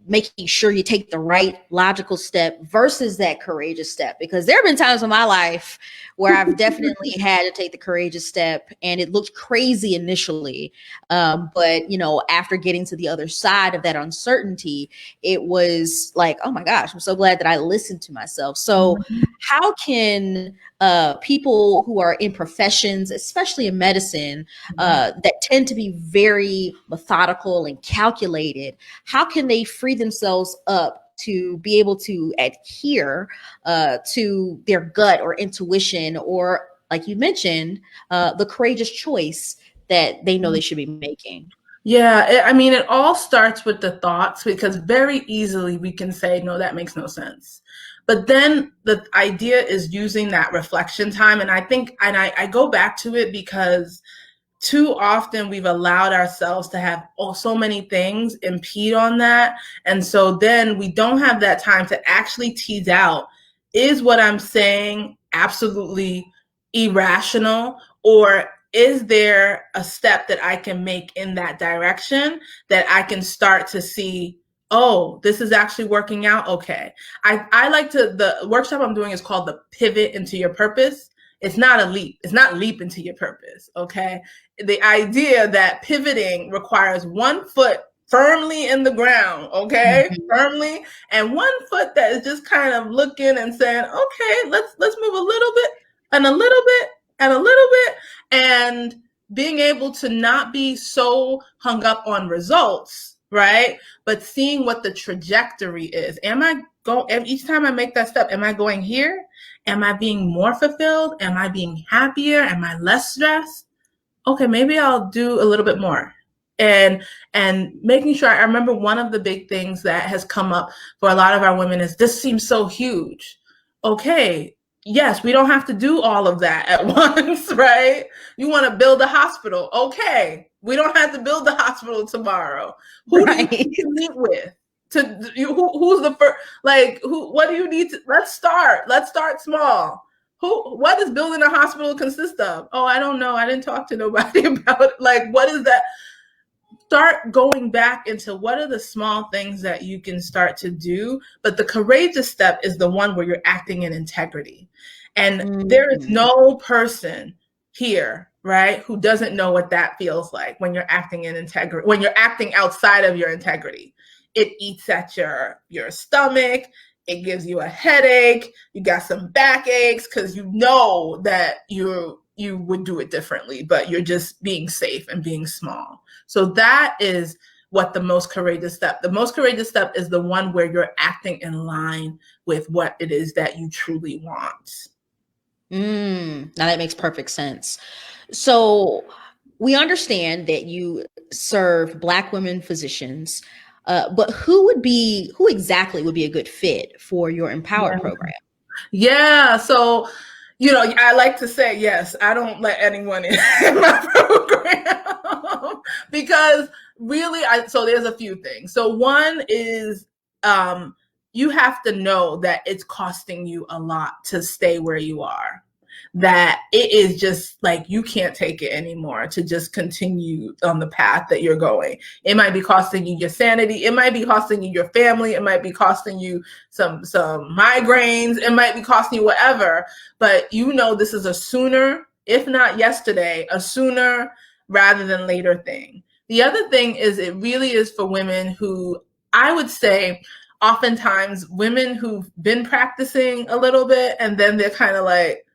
Speaker 1: making sure you take the right logical step versus that courageous step? Because there have been times in my life where I've definitely had to take the courageous step, and it looked crazy initially. But, you know, after getting to the other side of that uncertainty, it was like, oh my gosh, I'm so glad that I listened to myself. So how can people who are in professions, especially in medicine, that tend to be very methodical and calculated, how can they free themselves up to be able to adhere to their gut or intuition, or, like you mentioned, the courageous choice that they know they should be making?
Speaker 2: Yeah, I mean, it all starts with the thoughts, because very easily we can say, no, that makes no sense. But then the idea is using that reflection time. And I think, and I go back to it because too often we've allowed ourselves to have so many things impede on that. And so then we don't have that time to actually tease out, is what I'm saying absolutely irrational, or is there a step that I can make in that direction that I can start to see, oh, this is actually working out? Okay. I like to, the workshop I'm doing is called the Pivot into Your Purpose. It's not a leap. It's not leap into your purpose. Okay. The idea that pivoting requires one foot firmly in the ground, okay, firmly, and one foot that is just kind of looking and saying, okay, let's move a little bit and a little bit and a little bit, and being able to not be so hung up on results, right? But seeing what the trajectory is. Am I going, each time I make that step, am I going here? Am I being more fulfilled? Am I being happier? Am I less stressed? Okay, maybe I'll do a little bit more. And making sure, I remember one of the big things that has come up for a lot of our women is, this seems so huge. Okay, yes, we don't have to do all of that at once, right? You want to build a hospital. Okay, we don't have to build the hospital tomorrow. Who do you need to meet with? Who's the first, like, what do you need to, let's start small. What does building a hospital consist of? Oh, I don't know. I didn't talk to nobody about it. Like, what is that? Start going back into what are the small things that you can start to do. But the courageous step is the one where you're acting in integrity. And there is no person here, right, who doesn't know what that feels like when you're acting in integrity, when you're acting outside of your integrity. It eats at your stomach. It gives you a headache. You got some backaches because you know that you would do it differently, but you're just being safe and being small. So that is what the most courageous step. The most courageous step is the one where you're acting in line with what it is that you truly want.
Speaker 1: Now that makes perfect sense. So we understand that you serve Black women physicians, but who exactly would be a good fit for your Empowered program?
Speaker 2: Yeah. So, you know, I like to say, yes, I don't let anyone in my program because really, so there's a few things. So one is, you have to know that it's costing you a lot to stay where you are, that it is just like, you can't take it anymore to just continue on the path that you're going. It might be costing you your sanity. It might be costing you your family. It might be costing you some migraines. It might be costing you whatever, but you know, this is a sooner, if not yesterday, a sooner rather than later thing. The other thing is, it really is for women who, I would say, oftentimes women who've been practicing a little bit and then they're kind of like,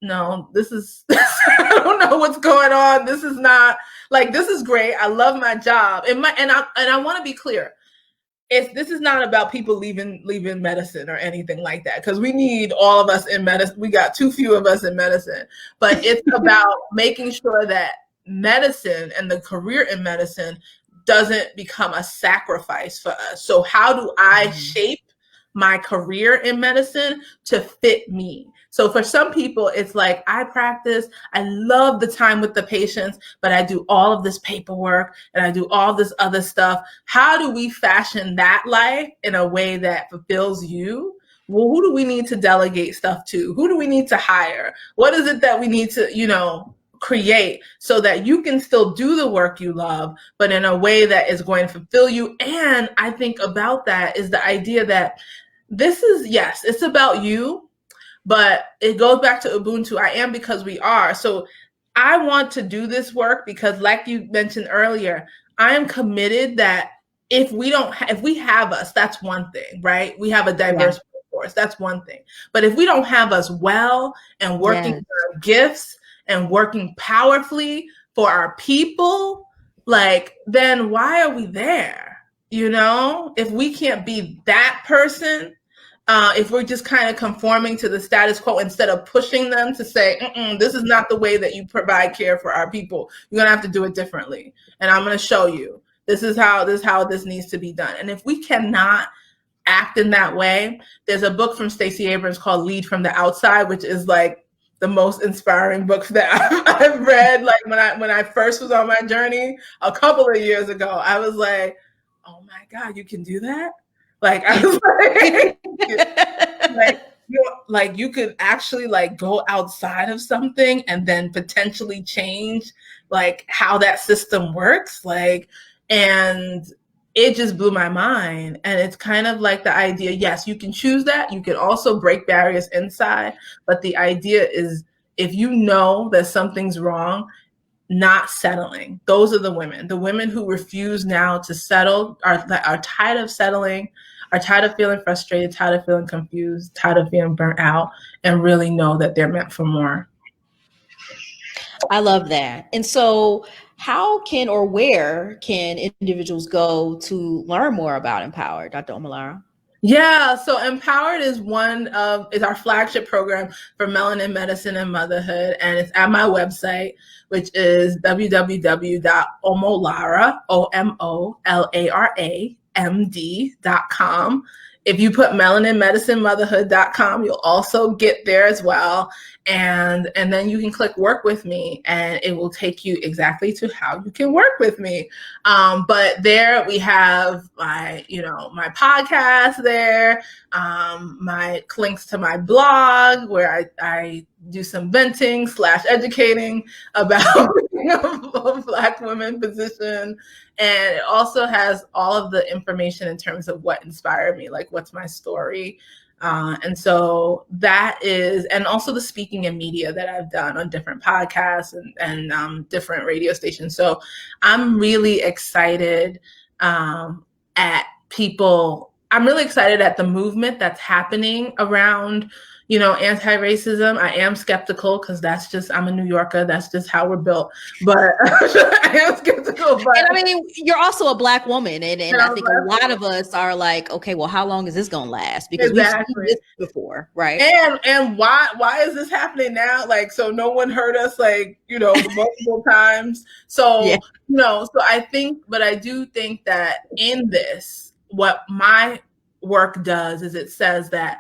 Speaker 2: no, this is, I don't know what's going on. This is not, like, this is great. I love my job. And I want to be clear. This is not about people leaving medicine or anything like that, because we need all of us in medicine. We got too few of us in medicine, but it's about making sure that medicine and the career in medicine doesn't become a sacrifice for us. So how do I shape my career in medicine to fit me? So for some people, it's like, I practice, I love the time with the patients, but I do all of this paperwork and I do all this other stuff. How do we fashion that life in a way that fulfills you? Well, who do we need to delegate stuff to? Who do we need to hire? What is it that we need to, create so that you can still do the work you love, but in a way that is going to fulfill you. And I think about that is the idea that this is, yes, it's about you, but it goes back to Ubuntu. I am because we are. So I want to do this work because, like you mentioned earlier, I am committed that if we have us, that's one thing, right? We have a diverse workforce, that's one thing. But if we don't have us well and working our gifts and working powerfully for our people, like, then why are we there? You know, if we can't be that person, if we're just kind of conforming to the status quo instead of pushing them to say, this is not the way that you provide care for our people. You're going to have to do it differently. And I'm going to show you. This is how this needs to be done. And if we cannot act in that way, there's a book from Stacey Abrams called Lead from the Outside, which is like the most inspiring book that I've read. Like when I first was on my journey a couple of years ago, I was like, oh my God, you can do that? Like I was like you could actually like go outside of something and then potentially change like how that system works. Like, and it just blew my mind. And it's kind of like the idea, yes, you can choose that. You can also break barriers inside. But the idea is if you know that something's wrong, not settling. Those are the women who refuse now to settle, are tired of settling, are tired of feeling frustrated, tired of feeling confused, tired of feeling burnt out, and really know that they're meant for more.
Speaker 1: I love that. And so how can or where can individuals go to learn more about Empowered, Dr. Omolara?
Speaker 2: Yeah, so Empowered is our flagship program for melanin medicine and motherhood, and it's at my website, which is www.omolara, OMOLARA, If you put melaninmedicinemotherhood.com, you'll also get there as well. And then you can click work with me and it will take you exactly to how you can work with me. But there we have my podcast there, my links to my blog where I do some venting / educating about being a Black women physician. And it also has all of the information in terms of what inspired me, like what's my story. And so that is, and also the speaking and media that I've done on different podcasts and different radio stations. So I'm really excited at people. I'm really excited at the movement that's happening around, anti-racism. I am skeptical because I'm a New Yorker. That's just how we're built. But I am skeptical. But,
Speaker 1: and I mean, you're also a Black woman. And I think a lot of us are like, okay, well, how long is this going to last? Because we've seen this before, right?
Speaker 2: And why is this happening now? Like, so no one heard us, like, multiple times. So, so I do think that in this, what my work does is it says that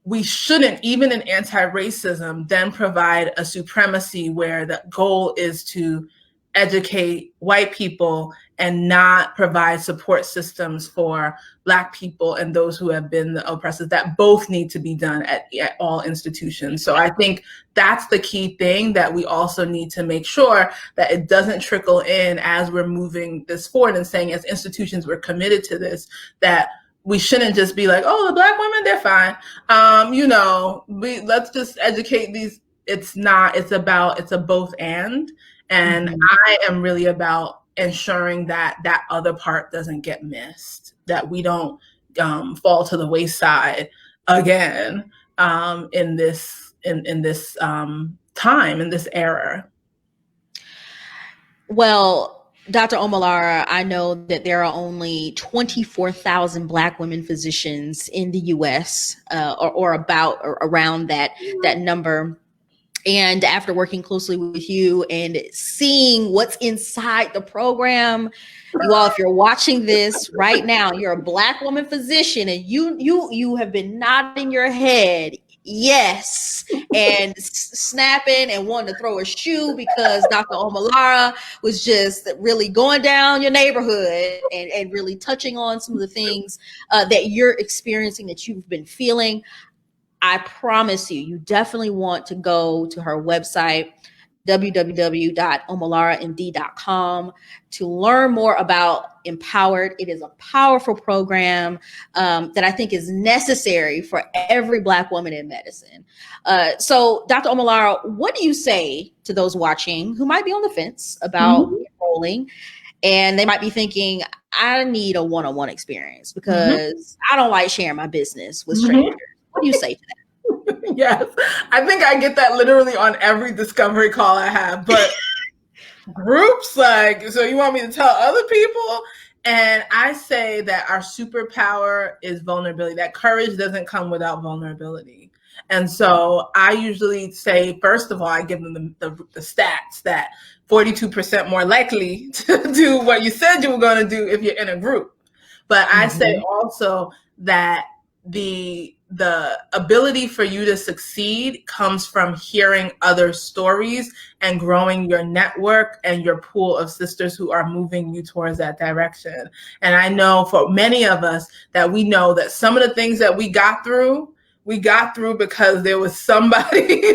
Speaker 2: we shouldn't, even in anti-racism, then provide a supremacy where the goal is to educate white people and not provide support systems for Black people and those who have been the oppressors. That both need to be done at all institutions. So I think that's the key thing that we also need to make sure that it doesn't trickle in as we're moving this forward and saying as institutions we're committed to this, that we shouldn't just be like, oh, the Black women, they're fine. Let's just educate these. It's a both and. And I am really about ensuring that that other part doesn't get missed, that we don't fall to the wayside again in this time, in this era.
Speaker 1: Well, Dr. Omolara, I know that there are only 24,000 Black women physicians in the U.S. Or around that number. And after working closely with you and seeing what's inside the program, you all, if you're watching this right now, you're a Black woman physician and you have been nodding your head yes, and snapping and wanting to throw a shoe because Dr. Omolara was just really going down your neighborhood and really touching on some of the things that you're experiencing, that you've been feeling. I promise you definitely want to go to her website, www.omalaramd.com to learn more about Empowered. It is a powerful program that I think is necessary for every Black woman in medicine. So, Dr. Omalara, what do you say to those watching who might be on the fence about enrolling? And they might be thinking, I need a one-on-one experience because I don't like sharing my business with strangers. What do you say to that?
Speaker 2: Yes, I think I get that literally on every discovery call I have, but groups, like, so you want me to tell other people? And I say that our superpower is vulnerability. That courage doesn't come without vulnerability. And so I usually say, first of all, I give them the stats that 42% more likely to do what you said you were going to do if you're in a group. But I say also that the ability for you to succeed comes from hearing other stories and growing your network and your pool of sisters who are moving you towards that direction. And I know for many of us that we know that some of the things that we got through because there was somebody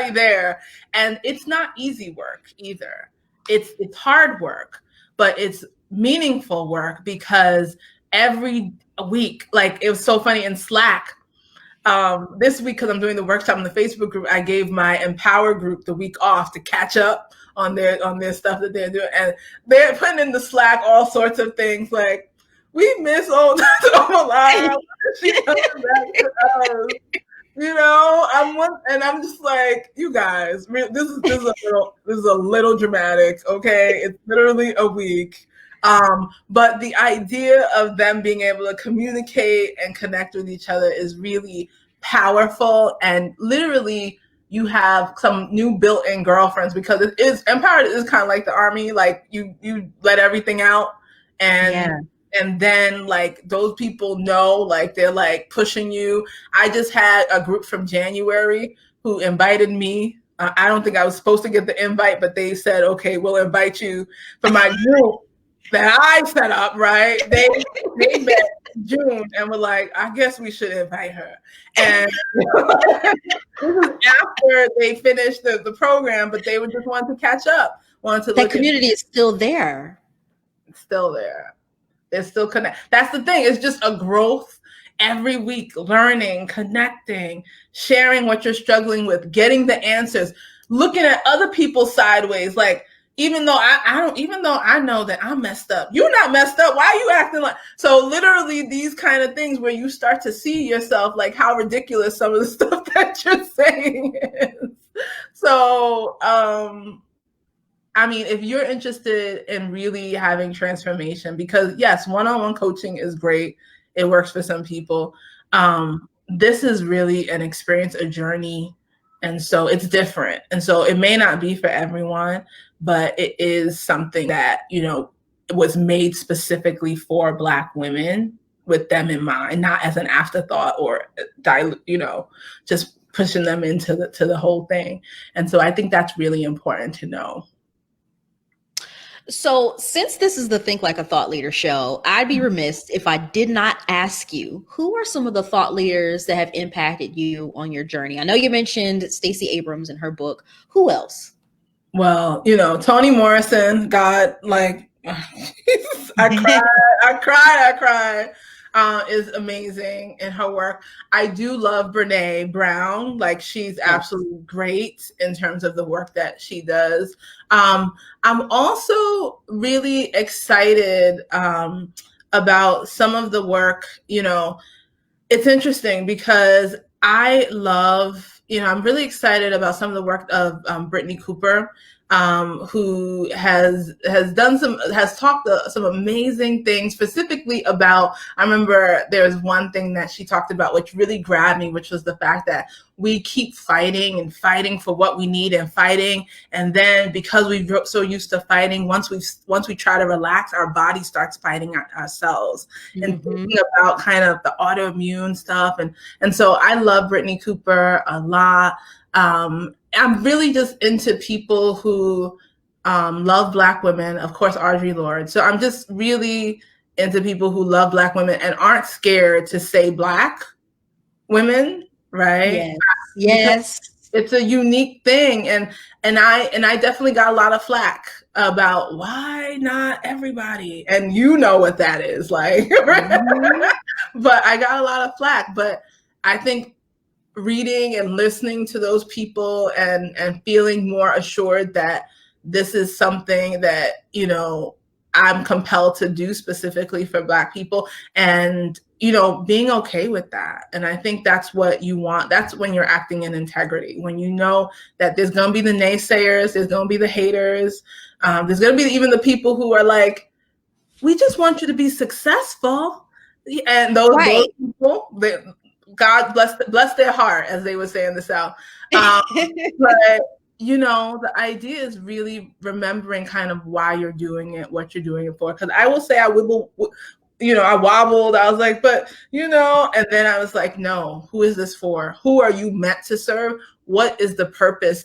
Speaker 2: there. And it's not easy work either. It's hard work, but it's meaningful work because every week, like, it was so funny in Slack, this week, because I'm doing the workshop in the Facebook group, I gave my Empower group the week off to catch up on their stuff that they're doing, and they're putting in the Slack all sorts of things like, we miss old Omalara, she comes back to us. You know, I'm just like, you guys, this is a little dramatic, okay? It's literally a week. But the idea of them being able to communicate and connect with each other is really powerful. And literally, you have some new built-in girlfriends, because it is Empowered is kind of like the army. Like, you let everything out, and then, like, those people know, like, they're like pushing you. I just had a group from January who invited me. I don't think I was supposed to get the invite, but they said, okay, we'll invite you for my group that I set up, right? They met in June and were like, I guess we should invite her. And this is after they finished the program, but they would just want to catch up.
Speaker 1: That community is still there.
Speaker 2: It's still there. They're still connect. That's the thing. It's just a growth every week, learning, connecting, sharing what you're struggling with, getting the answers, looking at other people sideways, like, even though I know that I'm messed up, you're not messed up. Why are you acting like? So literally these kind of things where you start to see yourself, like, how ridiculous some of the stuff that you're saying is. So, I mean, if you're interested in really having transformation, because yes, one-on-one coaching is great. It works for some people. This is really an experience, a journey. And so it's different. And so it may not be for everyone, but it is something that, you know, was made specifically for Black women with them in mind, not as an afterthought or just pushing them into the whole thing. And so I think that's really important to know.
Speaker 1: So, since this is the Think Like a Thought Leader show, I'd be remiss if I did not ask you, who are some of the thought leaders that have impacted you on your journey? I know you mentioned Stacey Abrams in her book. Who else?
Speaker 2: Well, you know, Toni Morrison, God, like, I cried. Is amazing in her work. I do love Brene Brown. Like, she's absolutely great in terms of the work that she does. I'm also really excited about some of the work. You know, it's interesting because I love, you know, I'm really excited about some of the work of Brittany Cooper, who has talked some amazing things, specifically about, I remember there was one thing that she talked about which really grabbed me, which was the fact that we keep fighting and fighting for what we need and fighting, and then because we've grown so used to fighting, once we try to relax, our body starts fighting ourselves. And thinking about kind of the autoimmune stuff, and so I love Brittany Cooper a lot. I'm really just into people who love Black women, of course, Audre Lorde. So I'm just really into people who love Black women and aren't scared to say Black women, right?
Speaker 1: Yes.
Speaker 2: it's a unique thing. And I definitely got a lot of flack about why not everybody. And you know what that is like. But I got a lot of flack. But I think reading and listening to those people and feeling more assured that this is something that, you know, I'm compelled to do specifically for Black people, and, you know, being okay with that. And I think that's what you want. That's when you're acting in integrity, when you know that there's going to be the naysayers, there's going to be the haters, there's going to be even the people who are like, we just want you to be successful. And those people, God bless their heart, as they would say in the South. But, you know, the idea is really remembering kind of why you're doing it, what you're doing it for. Because I will say I wobbled. I was like, but, you know, and then I was like, no, who is this for? Who are you meant to serve? What is the purpose